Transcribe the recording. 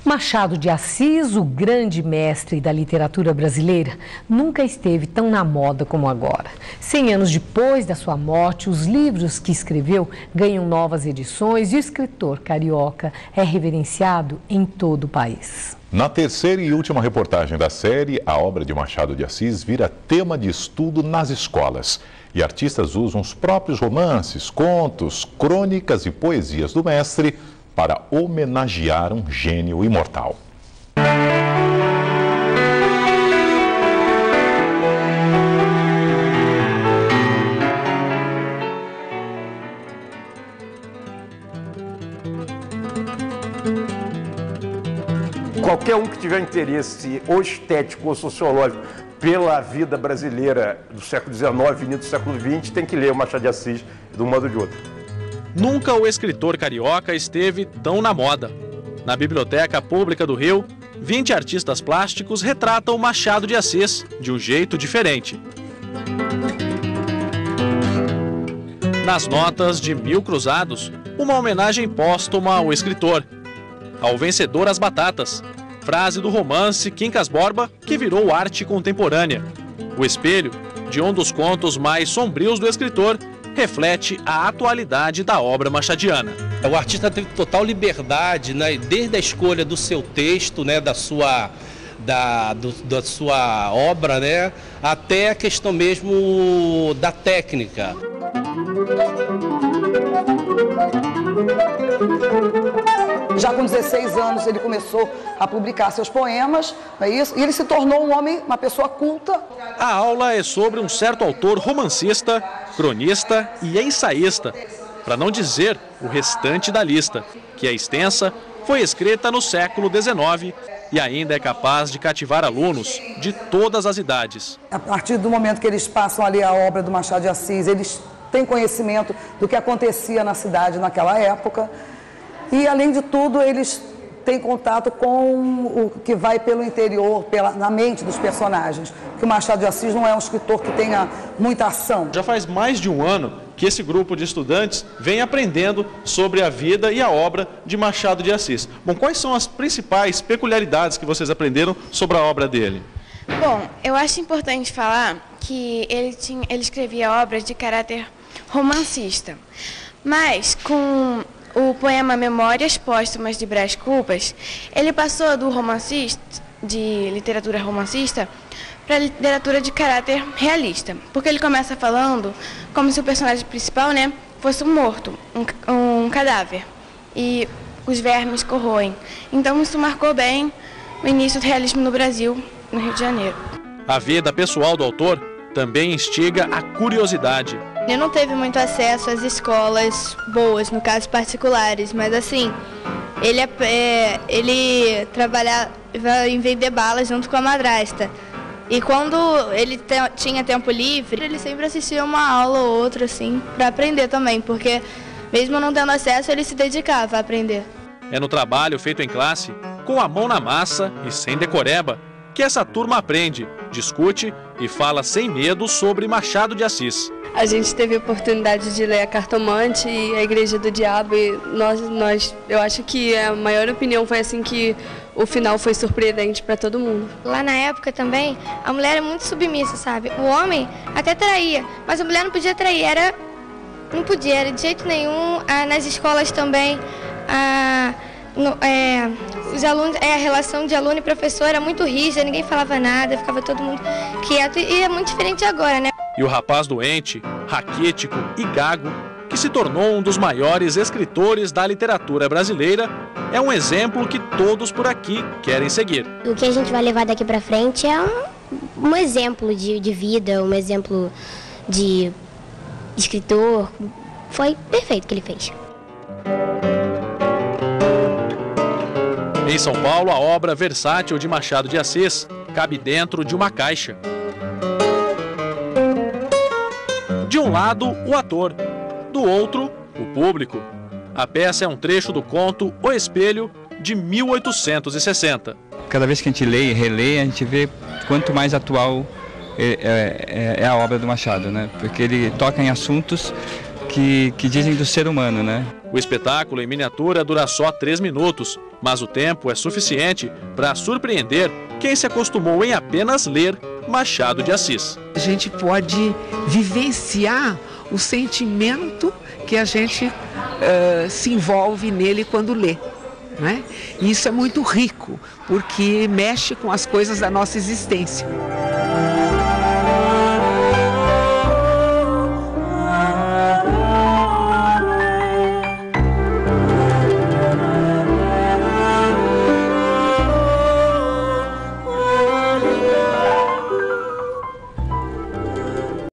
Machado de Assis, o grande mestre da literatura brasileira, nunca esteve tão na moda como agora. 100 anos depois da sua morte, os livros que escreveu ganham novas edições e o escritor carioca é reverenciado em todo o país. Na terceira e última reportagem da série, a obra de Machado de Assis vira tema de estudo nas escolas. E artistas usam os próprios romances, contos, crônicas e poesias do mestre para homenagear um gênio imortal. Qualquer um que tiver interesse ou estético ou sociológico pela vida brasileira do século XIX e início do século XX tem que ler o Machado de Assis de um modo ou de outro. Nunca o escritor carioca esteve tão na moda. Na Biblioteca Pública do Rio, 20 artistas plásticos retratam Machado de Assis de um jeito diferente. Nas notas de 1000 cruzados, uma homenagem póstuma ao escritor. Ao vencedor as batatas, frase do romance Quincas Borba, que virou arte contemporânea. O espelho, de um dos contos mais sombrios do escritor, reflete a atualidade da obra machadiana. O artista teve total liberdade, né, desde a escolha do seu texto, né, da sua obra, né, até a questão mesmo da técnica. Já com 16 anos ele começou a publicar seus poemas, não é isso? E ele se tornou um homem, uma pessoa culta. A aula é sobre um certo autor romancista, cronista e ensaísta, para não dizer o restante da lista, que é extensa, foi escrita no século XIX e ainda é capaz de cativar alunos de todas as idades. A partir do momento que eles passam ali a obra do Machado de Assis, eles têm conhecimento do que acontecia na cidade naquela época. E, além de tudo, eles têm contato com o que vai pelo interior, na mente dos personagens. Porque o Machado de Assis não é um escritor que tenha muita ação. Já faz mais de um ano que esse grupo de estudantes vem aprendendo sobre a vida e a obra de Machado de Assis. Bom, quais são as principais peculiaridades que vocês aprenderam sobre a obra dele? Bom, eu acho importante falar que ele escrevia obras de caráter romancista, mas com o poema Memórias Póstumas de Brás Cubas, ele passou do romancista, de literatura romancista, para literatura de caráter realista, porque ele começa falando como se o personagem principal, né, fosse um morto, um cadáver, e os vermes corroem. Então isso marcou bem o início do realismo no Brasil, no Rio de Janeiro. A vida pessoal do autor também instiga a curiosidade. Ele não teve muito acesso às escolas boas, no caso particulares, mas assim, ele trabalhava em vender balas junto com a madrasta. E quando ele tinha tempo livre, ele sempre assistia uma aula ou outra, assim, para aprender também, porque mesmo não tendo acesso, ele se dedicava a aprender. É no trabalho feito em classe, com a mão na massa e sem decoreba, que essa turma aprende, discute e fala sem medo sobre Machado de Assis. A gente teve a oportunidade de ler A Cartomante e A Igreja do Diabo e eu acho que a maior opinião foi assim que o final foi surpreendente para todo mundo. Lá na época também, a mulher era muito submissa, sabe? O homem até traía, mas a mulher não podia trair, não podia de jeito nenhum. Nas escolas também, os alunos, a relação de aluno e professor era muito rígida, ninguém falava nada, ficava todo mundo quieto e é muito diferente agora, né? E o rapaz doente, raquítico e gago, que se tornou um dos maiores escritores da literatura brasileira, é um exemplo que todos por aqui querem seguir. O que a gente vai levar daqui para frente é um exemplo de vida, um exemplo de escritor. Foi perfeito o que ele fez. Em São Paulo, a obra versátil de Machado de Assis cabe dentro de uma caixa. De um lado, o ator, do outro, o público. A peça é um trecho do conto O Espelho, de 1860. Cada vez que a gente lê e relê, a gente vê quanto mais atual é a obra do Machado, né? Porque ele toca em assuntos que dizem do ser humano, né? O espetáculo em miniatura dura só 3 minutos, mas o tempo é suficiente para surpreender quem se acostumou em apenas ler Machado de Assis. A gente pode vivenciar o sentimento que a gente se envolve nele quando lê. Né? E isso é muito rico, porque mexe com as coisas da nossa existência.